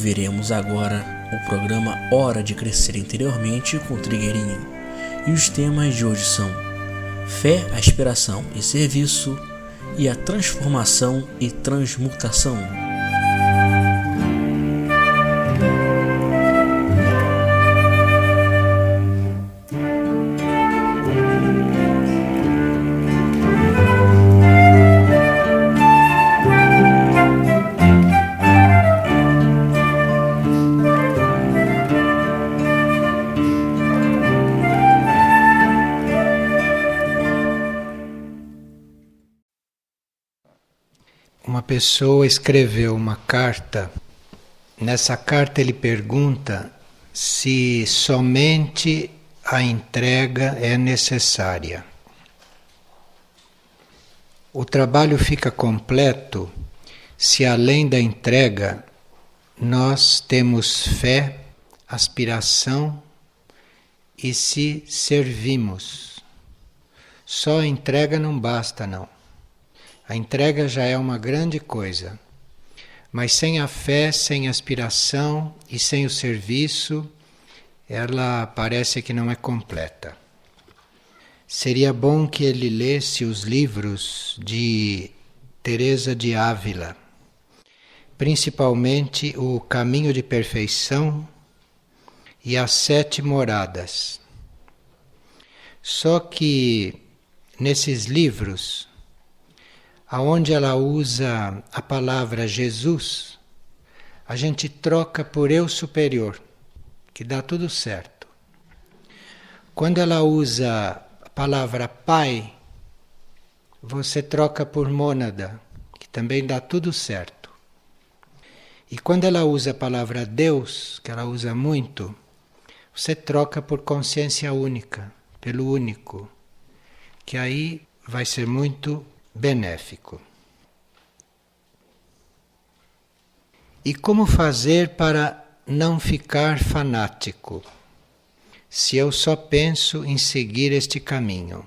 Ouviremos agora o programa Hora de Crescer Interiormente com Trigueirinho. E os temas de hoje são fé, aspiração e serviço e a transformação e transmutação. Uma pessoa escreveu uma carta. Nessa carta ele pergunta se somente a entrega é necessária. O trabalho fica completo se além da entrega nós temos fé, aspiração e se servimos. Só a entrega não basta, não. A entrega já é uma grande coisa, mas sem a fé, sem a aspiração e sem o serviço, ela parece que não é completa. Seria bom que ele lesse os livros de Teresa de Ávila, principalmente o Caminho de Perfeição e as 7 Moradas. Só que nesses livros, aonde ela usa a palavra Jesus, a gente troca por eu superior, que dá tudo certo. Quando ela usa a palavra Pai, você troca por mônada, que também dá tudo certo. E quando ela usa a palavra Deus, que ela usa muito, você troca por consciência única, pelo único, que aí vai ser muito benéfico. E como fazer para não ficar fanático, se eu só penso em seguir este caminho?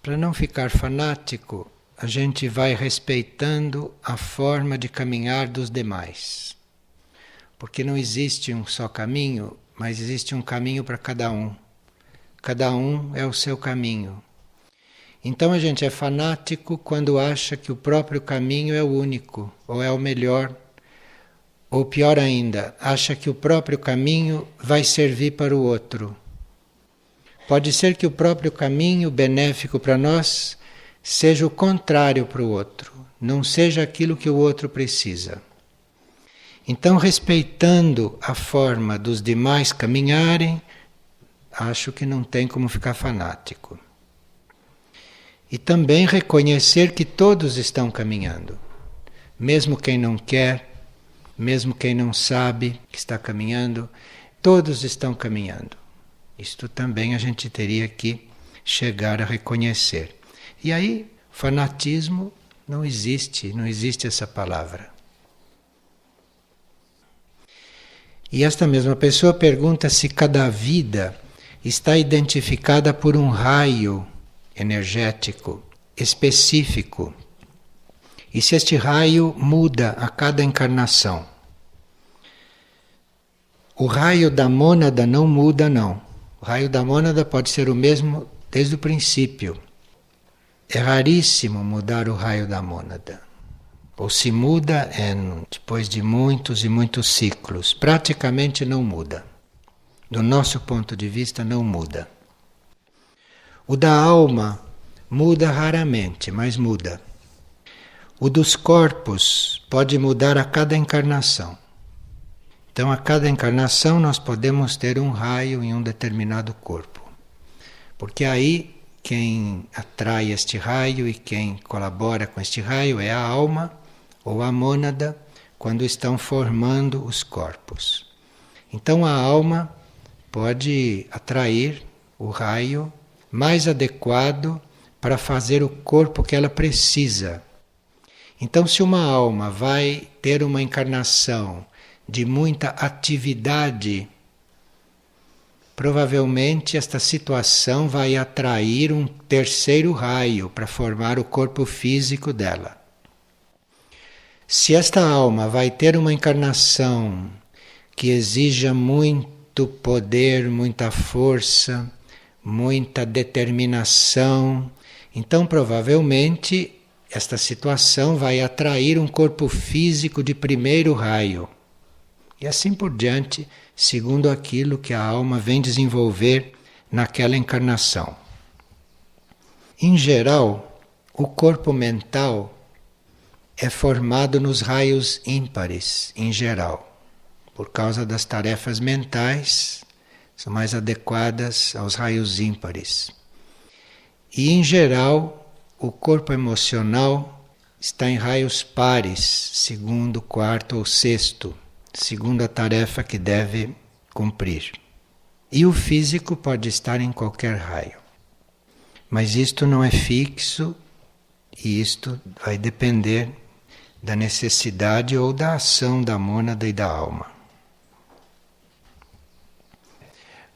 Para não ficar fanático, a gente vai respeitando a forma de caminhar dos demais. Porque não existe um só caminho, mas existe um caminho para cada um. Cada um é o seu caminho. Então a gente é fanático quando acha que o próprio caminho é o único, ou é o melhor, ou pior ainda, acha que o próprio caminho vai servir para o outro. Pode ser que o próprio caminho benéfico para nós seja o contrário para o outro, não seja aquilo que o outro precisa. Então, respeitando a forma dos demais caminharem, acho que não tem como ficar fanático. E também reconhecer que todos estão caminhando. Mesmo quem não quer, mesmo quem não sabe que está caminhando, todos estão caminhando. Isto também a gente teria que chegar a reconhecer. E aí, fanatismo não existe essa palavra. E esta mesma pessoa pergunta se cada vida está identificada por um raio energético específico e se este raio muda a cada encarnação. O raio da mônada não muda, não. O raio da mônada pode ser o mesmo desde o princípio. É raríssimo mudar o raio da mônada. Ou se muda depois de muitos e muitos ciclos. Praticamente não muda. Do nosso ponto de vista, não muda. O da alma muda raramente, mas muda. O dos corpos pode mudar a cada encarnação. Então, a cada encarnação nós podemos ter um raio em um determinado corpo. Porque aí quem atrai este raio e quem colabora com este raio é a alma ou a mônada quando estão formando os corpos. Então, a alma pode atrair o raio mais adequado para fazer o corpo que ela precisa. Então, se uma alma vai ter uma encarnação de muita atividade, provavelmente esta situação vai atrair um terceiro raio para formar o corpo físico dela. Se esta alma vai ter uma encarnação que exija muito poder, muita força, muita determinação, então provavelmente esta situação vai atrair um corpo físico de primeiro raio. E assim por diante, segundo aquilo que a alma vem desenvolver naquela encarnação. Em geral, o corpo mental é formado nos raios ímpares, em geral, por causa das tarefas mentais, são mais adequadas aos raios ímpares. E, em geral, o corpo emocional está em raios pares, segundo, quarto ou sexto, segundo a tarefa que deve cumprir. E o físico pode estar em qualquer raio. Mas isto não é fixo e isto vai depender da necessidade ou da ação da mônada e da alma.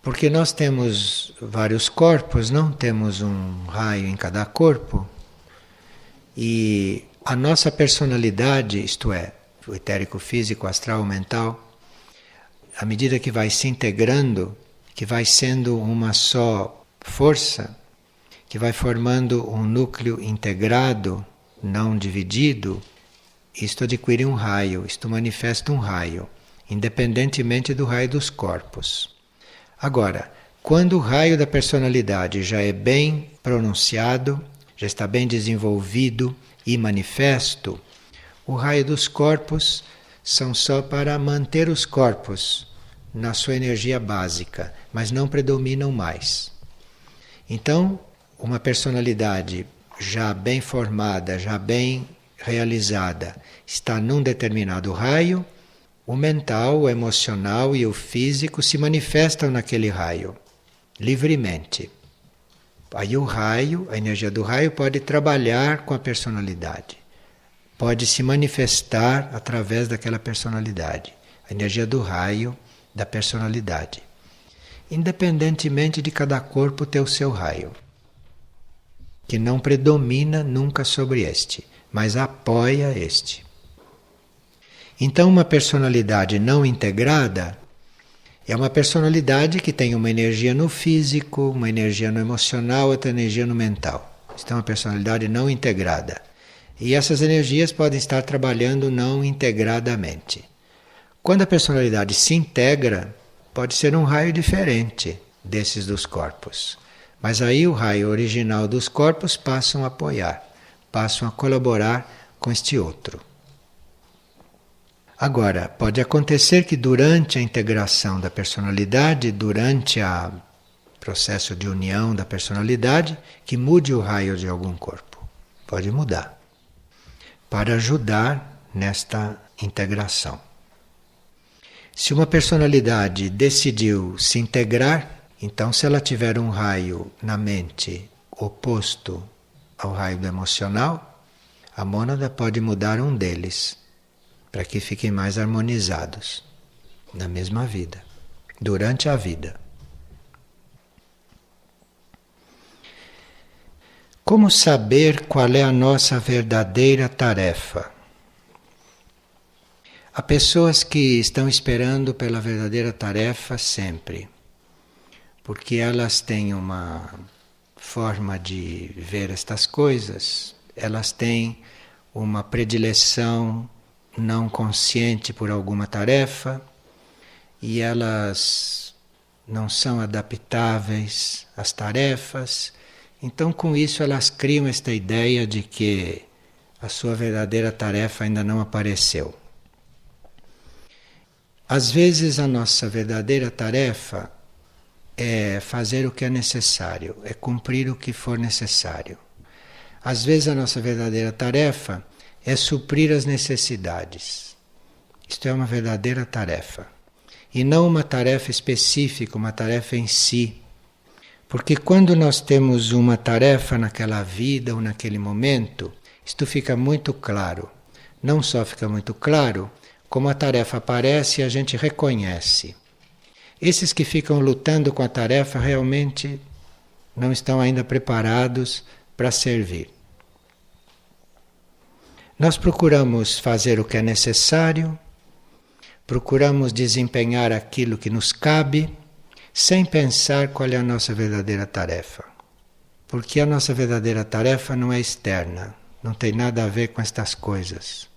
Porque nós temos vários corpos, não temos um raio em cada corpo, e a nossa personalidade, isto é, o etérico, físico, astral, mental, à medida que vai se integrando, que vai sendo uma só força, que vai formando um núcleo integrado, não dividido, isto adquire um raio, isto manifesta um raio, independentemente do raio dos corpos. Agora, quando o raio da personalidade já é bem pronunciado, já está bem desenvolvido e manifesto, o raio dos corpos são só para manter os corpos na sua energia básica, mas não predominam mais. Então, uma personalidade já bem formada, já bem realizada, está num determinado raio, o mental, o emocional e o físico se manifestam naquele raio, livremente. Aí o raio, a energia do raio pode trabalhar com a personalidade, pode se manifestar através daquela personalidade, a energia do raio da personalidade, independentemente de cada corpo ter o seu raio, que não predomina nunca sobre este, mas apoia este. Então, uma personalidade não integrada é uma personalidade que tem uma energia no físico, uma energia no emocional, outra energia no mental. Isto é uma personalidade não integrada. E essas energias podem estar trabalhando não integradamente. Quando a personalidade se integra, pode ser um raio diferente desses dos corpos. Mas aí o raio original dos corpos passam a apoiar, passam a colaborar com este outro. Agora, pode acontecer que durante a integração da personalidade, durante o processo de união da personalidade, que mude o raio de algum corpo. Pode mudar. Para ajudar nesta integração. Se uma personalidade decidiu se integrar, então se ela tiver um raio na mente oposto ao raio do emocional, a mônada pode mudar um deles, para que fiquem mais harmonizados na mesma vida, durante a vida. Como saber qual é a nossa verdadeira tarefa? Há pessoas que estão esperando pela verdadeira tarefa sempre, porque elas têm uma forma de ver estas coisas, elas têm uma predileção não consciente por alguma tarefa e elas não são adaptáveis às tarefas. Então, com isso, elas criam esta ideia de que a sua verdadeira tarefa ainda não apareceu. Às vezes, a nossa verdadeira tarefa é fazer o que é necessário, é cumprir o que for necessário. Às vezes, a nossa verdadeira tarefa é suprir as necessidades. Isto é uma verdadeira tarefa. E não uma tarefa específica, uma tarefa em si. Porque quando nós temos uma tarefa naquela vida ou naquele momento, isto fica muito claro. Não só fica muito claro, como a tarefa aparece e a gente reconhece. Esses que ficam lutando com a tarefa realmente não estão ainda preparados para servir. Nós procuramos fazer o que é necessário, procuramos desempenhar aquilo que nos cabe, sem pensar qual é a nossa verdadeira tarefa. Porque a nossa verdadeira tarefa não é externa, não tem nada a ver com estas coisas.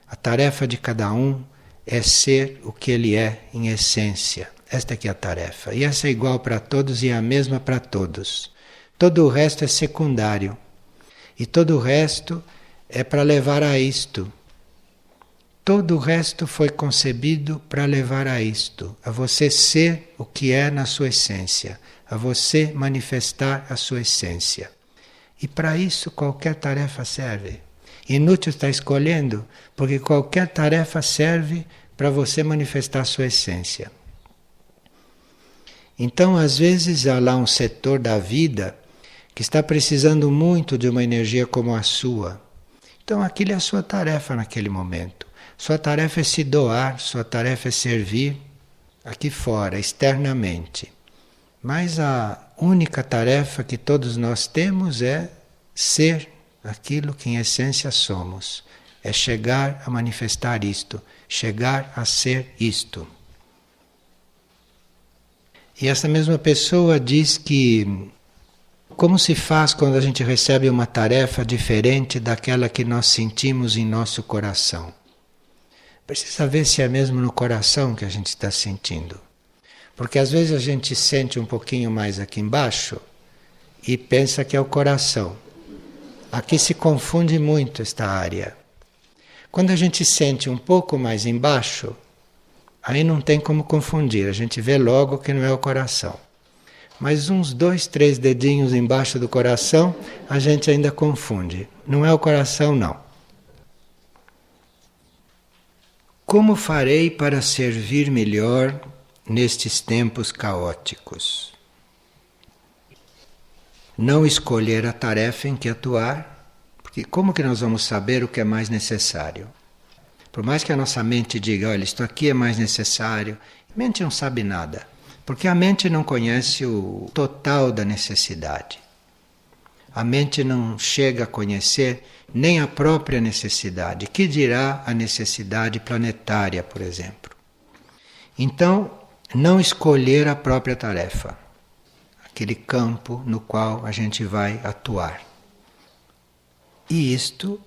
A tarefa de cada um é ser o que ele é em essência. Esta aqui é a tarefa. E essa é igual para todos e é a mesma para todos. Todo o resto é secundário. E todo o resto é para levar a isto. Todo o resto foi concebido para levar a isto. A você ser o que é na sua essência. A você manifestar a sua essência. E para isso qualquer tarefa serve. Inútil estar escolhendo, porque qualquer tarefa serve para você manifestar a sua essência. Então, às vezes, há lá um setor da vida que está precisando muito de uma energia como a sua. Então, aquilo é a sua tarefa naquele momento. Sua tarefa é se doar, sua tarefa é servir aqui fora, externamente. Mas a única tarefa que todos nós temos é ser aquilo que em essência somos. É chegar a manifestar isto, chegar a ser isto. E essa mesma pessoa diz que como se faz quando a gente recebe uma tarefa diferente daquela que nós sentimos em nosso coração. Precisa ver se é mesmo no coração que a gente está sentindo. Porque às vezes a gente sente um pouquinho mais aqui embaixo e pensa que é o coração. Aqui se confunde muito esta área. Quando a gente sente um pouco mais embaixo, aí não tem como confundir, a gente vê logo que não é o coração. Mas uns 2, 3 dedinhos embaixo do coração, a gente ainda confunde. Não é o coração, não. Como farei para servir melhor nestes tempos caóticos? Não escolher a tarefa em que atuar, porque como que nós vamos saber o que é mais necessário? Por mais que a nossa mente diga, olha, isto aqui é mais necessário, a mente não sabe nada, porque a mente não conhece o total da necessidade. A mente não chega a conhecer nem a própria necessidade, que dirá a necessidade planetária, por exemplo. Então, não escolher a própria tarefa, aquele campo no qual a gente vai atuar. E isto,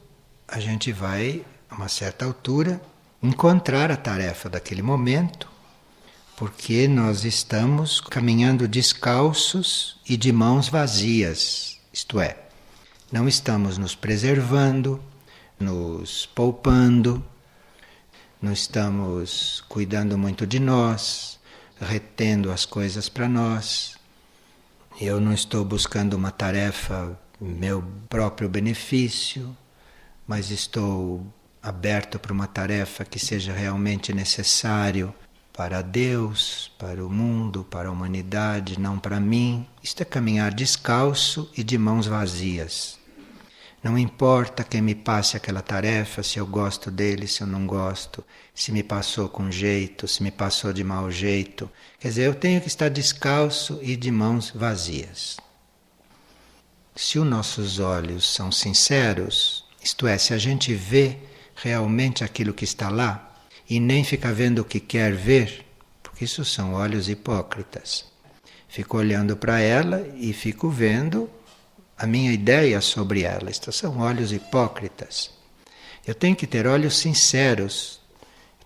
a gente vai, a uma certa altura, encontrar a tarefa daquele momento, porque nós estamos caminhando descalços e de mãos vazias, isto é, não estamos nos preservando, nos poupando, não estamos cuidando muito de nós, retendo as coisas para nós. Eu não estou buscando uma tarefa, meu próprio benefício, mas estou aberto para uma tarefa que seja realmente necessário para Deus, para o mundo, para a humanidade, não para mim. Isto é caminhar descalço e de mãos vazias. Não importa quem me passe aquela tarefa, se eu gosto dele, se eu não gosto, se me passou com jeito, se me passou de mau jeito. Quer dizer, eu tenho que estar descalço e de mãos vazias. Se os nossos olhos são sinceros, isto é, se a gente vê realmente aquilo que está lá, e nem fica vendo o que quer ver, porque isso são olhos hipócritas. Fico olhando para ela e fico vendo a minha ideia sobre ela. Estes são olhos hipócritas. Eu tenho que ter olhos sinceros.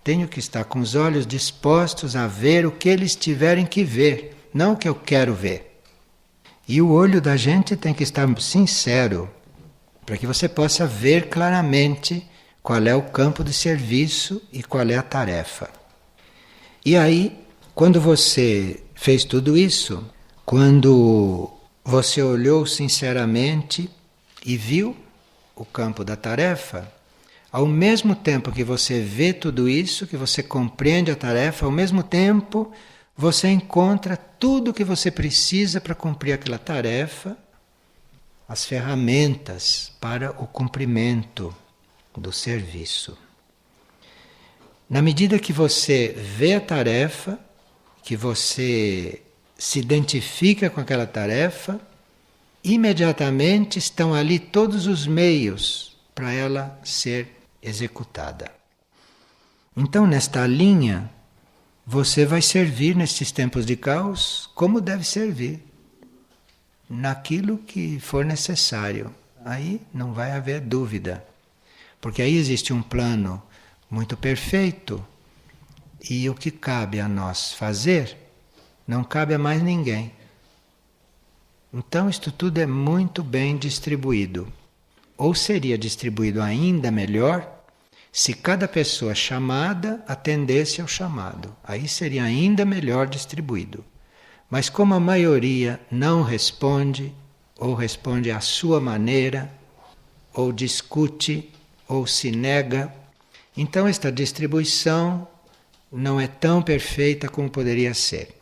Tenho que estar com os olhos dispostos a ver o que eles tiverem que ver, não o que eu quero ver. E o olho da gente tem que estar sincero, para que você possa ver claramente qual é o campo de serviço e qual é a tarefa. E aí, quando você fez tudo isso, quando você olhou sinceramente e viu o campo da tarefa, ao mesmo tempo que você vê tudo isso, que você compreende a tarefa, ao mesmo tempo você encontra tudo o que você precisa para cumprir aquela tarefa, as ferramentas para o cumprimento do serviço. Na medida que você vê a tarefa, que você se identifica com aquela tarefa, imediatamente estão ali todos os meios para ela ser executada. Então, nesta linha, você vai servir nestes tempos de caos como deve servir, naquilo que for necessário. Aí não vai haver dúvida, porque aí existe um plano muito perfeito e o que cabe a nós fazer não cabe a mais ninguém. Então isto tudo é muito bem distribuído. Ou seria distribuído ainda melhor se cada pessoa chamada atendesse ao chamado. Aí seria ainda melhor distribuído. Mas como a maioria não responde, ou responde à sua maneira, ou discute, ou se nega, então esta distribuição não é tão perfeita como poderia ser.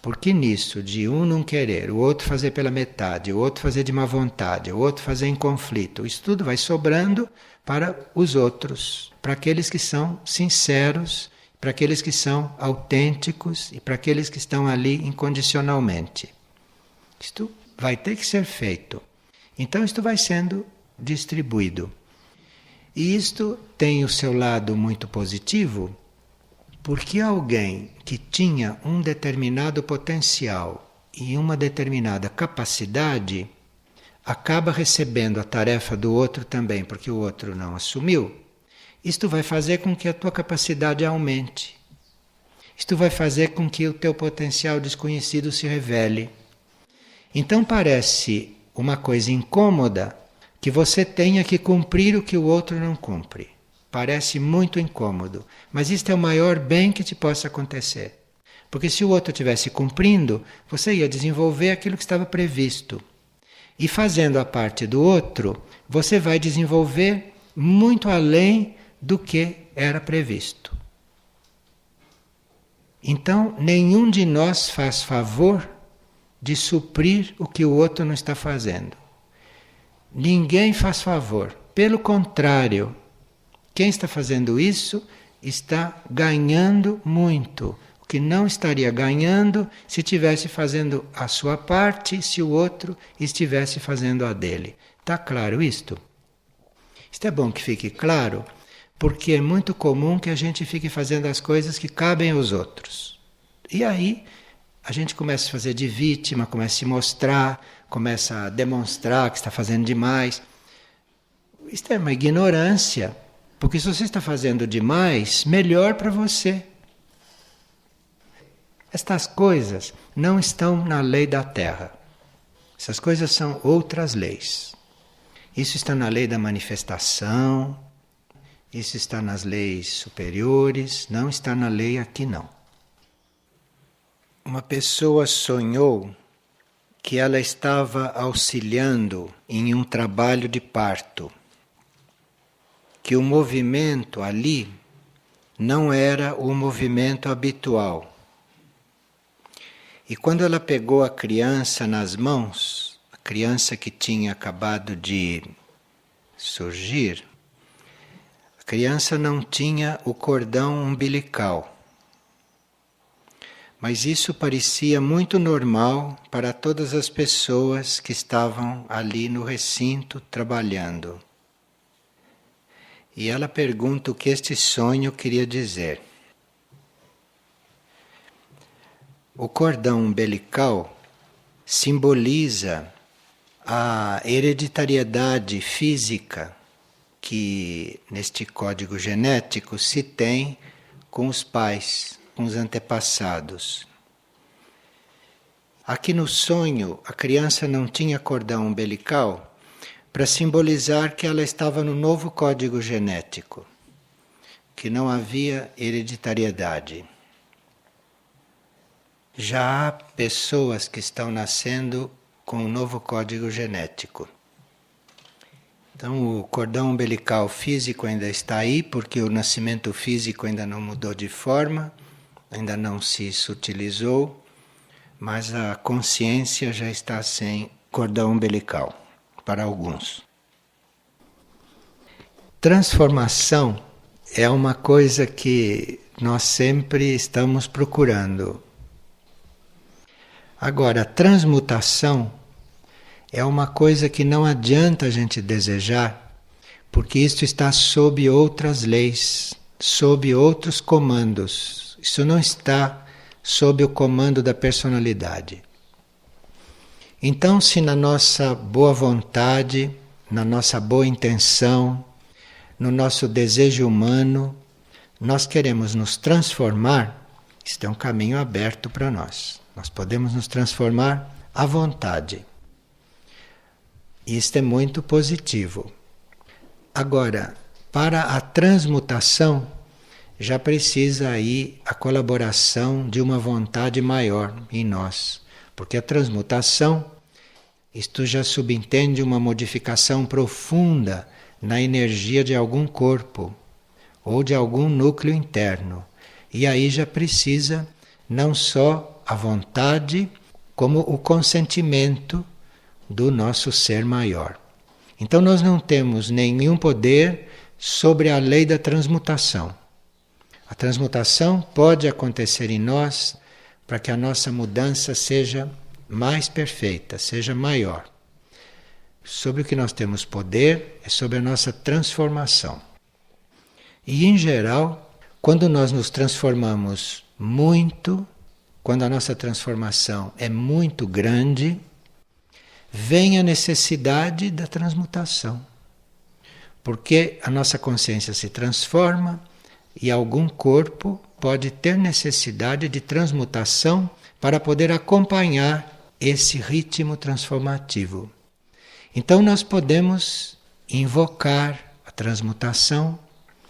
Porque nisso, de um não querer, o outro fazer pela metade, o outro fazer de má vontade, o outro fazer em conflito, isso tudo vai sobrando para os outros, para aqueles que são sinceros, para aqueles que são autênticos e para aqueles que estão ali incondicionalmente. Isto vai ter que ser feito. Então isto vai sendo distribuído. E isto tem o seu lado muito positivo, porque alguém que tinha um determinado potencial e uma determinada capacidade acaba recebendo a tarefa do outro também, porque o outro não assumiu. Isto vai fazer com que a tua capacidade aumente. Isto vai fazer com que o teu potencial desconhecido se revele. Então parece uma coisa incômoda que você tenha que cumprir o que o outro não cumpre. Parece muito incômodo, mas isto é o maior bem que te possa acontecer. Porque se o outro estivesse cumprindo, você ia desenvolver aquilo que estava previsto. E fazendo a parte do outro, você vai desenvolver muito além do que era previsto. Então, nenhum de nós faz favor de suprir o que o outro não está fazendo. Ninguém faz favor. Pelo contrário, quem está fazendo isso está ganhando muito. O que não estaria ganhando se estivesse fazendo a sua parte, se o outro estivesse fazendo a dele. Está claro isto? Isto é bom que fique claro, porque é muito comum que a gente fique fazendo as coisas que cabem aos outros. E aí a gente começa a fazer de vítima, começa a se mostrar, começa a demonstrar que está fazendo demais. Isto é uma ignorância, porque se você está fazendo demais, melhor para você. Estas coisas não estão na lei da Terra. Essas coisas são outras leis. Isso está na lei da manifestação, isso está nas leis superiores, não está na lei aqui não. Uma pessoa sonhou que ela estava auxiliando em um trabalho de parto, que o movimento ali não era o movimento habitual. E quando ela pegou a criança nas mãos, a criança que tinha acabado de surgir, a criança não tinha o cordão umbilical. Mas isso parecia muito normal para todas as pessoas que estavam ali no recinto trabalhando. E ela pergunta o que este sonho queria dizer. O cordão umbilical simboliza a hereditariedade física que neste código genético se tem com os pais, com os antepassados. Aqui no sonho, a criança não tinha cordão umbilical para simbolizar que ela estava no novo código genético, que não havia hereditariedade. Já há pessoas que estão nascendo com um novo código genético. Então o cordão umbilical físico ainda está aí, porque o nascimento físico ainda não mudou de forma, ainda não se sutilizou, mas a consciência já está sem cordão umbilical, para alguns. Transformação é uma coisa que nós sempre estamos procurando. Agora, a transmutação é uma coisa que não adianta a gente desejar, porque isto está sob outras leis, sob outros comandos. Isso não está sob o comando da personalidade. Então, se na nossa boa vontade, na nossa boa intenção, no nosso desejo humano, nós queremos nos transformar, isto é um caminho aberto para nós. Nós podemos nos transformar à vontade. E isto é muito positivo. Agora, para a transmutação, já precisa aí a colaboração de uma vontade maior em nós. Porque a transmutação, isto já subentende uma modificação profunda na energia de algum corpo ou de algum núcleo interno. E aí já precisa não só a vontade, como o consentimento do nosso ser maior. Então nós não temos nenhum poder sobre a lei da transmutação. A transmutação pode acontecer em nós para que a nossa mudança seja mais perfeita, seja maior. Sobre o que nós temos poder é sobre a nossa transformação. E em geral, quando nós nos transformamos muito, quando a nossa transformação é muito grande, vem a necessidade da transmutação. Porque a nossa consciência se transforma e algum corpo pode ter necessidade de transmutação para poder acompanhar esse ritmo transformativo. Então nós podemos invocar a transmutação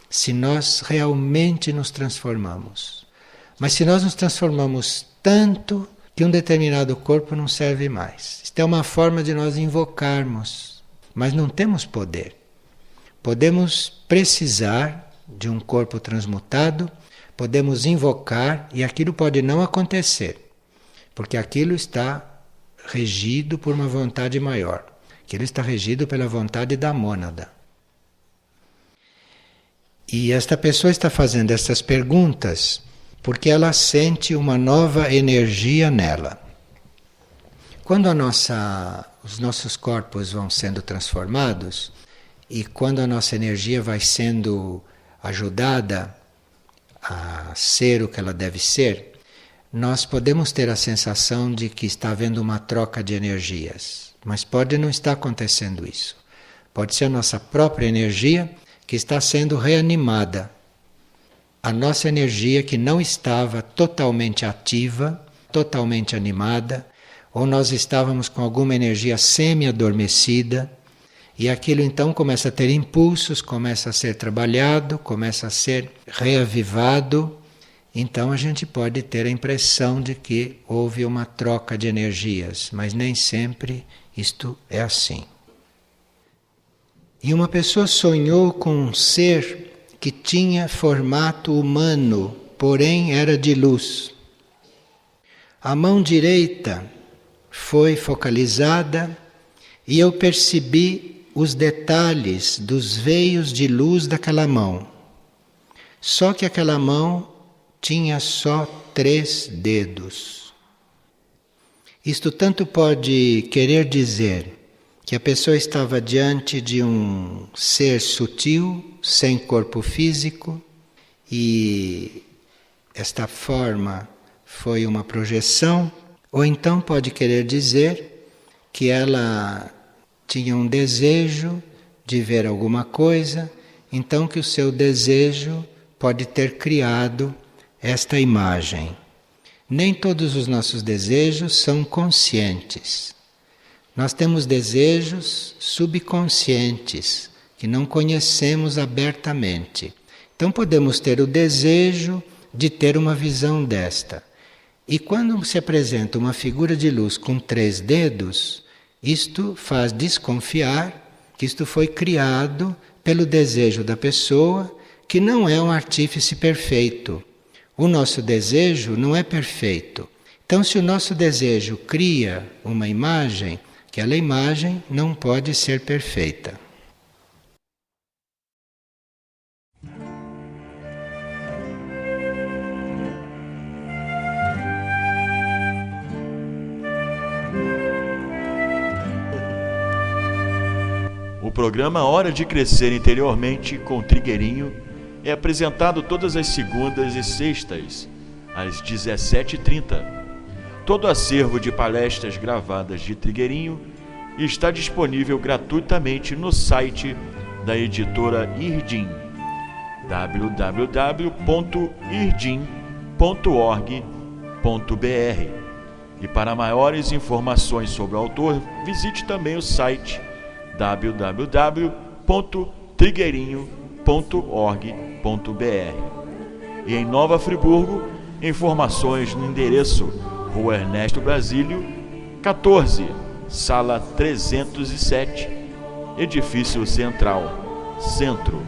se nós realmente nos transformamos. Mas se nós nos transformamos tanto que um determinado corpo não serve mais. Isto é uma forma de nós invocarmos, mas não temos poder. Podemos precisar de um corpo transmutado, podemos invocar e aquilo pode não acontecer, porque aquilo está regido por uma vontade maior. Aquilo está regido pela vontade da mônada. E esta pessoa está fazendo essas perguntas porque ela sente uma nova energia nela. Quando os nossos corpos vão sendo transformados e quando a nossa energia vai sendo ajudada a ser o que ela deve ser, nós podemos ter a sensação de que está havendo uma troca de energias. Mas pode não estar acontecendo isso. Pode ser a nossa própria energia que está sendo reanimada. A nossa energia que não estava totalmente ativa, totalmente animada, ou nós estávamos com alguma energia semi-adormecida, e aquilo então começa a ter impulsos, começa a ser trabalhado, começa a ser reavivado. Então a gente pode ter a impressão de que houve uma troca de energias, mas nem sempre isto é assim. E uma pessoa sonhou com um ser que tinha formato humano, porém era de luz. A mão direita foi focalizada e eu percebi os detalhes dos veios de luz daquela mão. Só que aquela mão tinha só 3 dedos. Isto tanto pode querer dizer que a pessoa estava diante de um ser sutil, sem corpo físico, e esta forma foi uma projeção, ou então pode querer dizer que ela tinha um desejo de ver alguma coisa, então que o seu desejo pode ter criado esta imagem. Nem todos os nossos desejos são conscientes. Nós temos desejos subconscientes, que não conhecemos abertamente. Então podemos ter o desejo de ter uma visão desta. E quando se apresenta uma figura de luz com 3 dedos, isto faz desconfiar que isto foi criado pelo desejo da pessoa, que não é um artífice perfeito. O nosso desejo não é perfeito. Então, se o nosso desejo cria uma imagem, aquela imagem não pode ser perfeita. O programa Hora de Crescer Interiormente com Trigueirinho é apresentado todas as segundas e sextas, às 17h30. Todo acervo de palestras gravadas de Trigueirinho está disponível gratuitamente no site da editora Irdim, www.irdim.org.br. E para maiores informações sobre o autor, visite também o site www.trigueirinho.org.br. E em Nova Friburgo, informações no endereço Rua Ernesto Brasílio, 14, Sala 307, Edifício Central, Centro.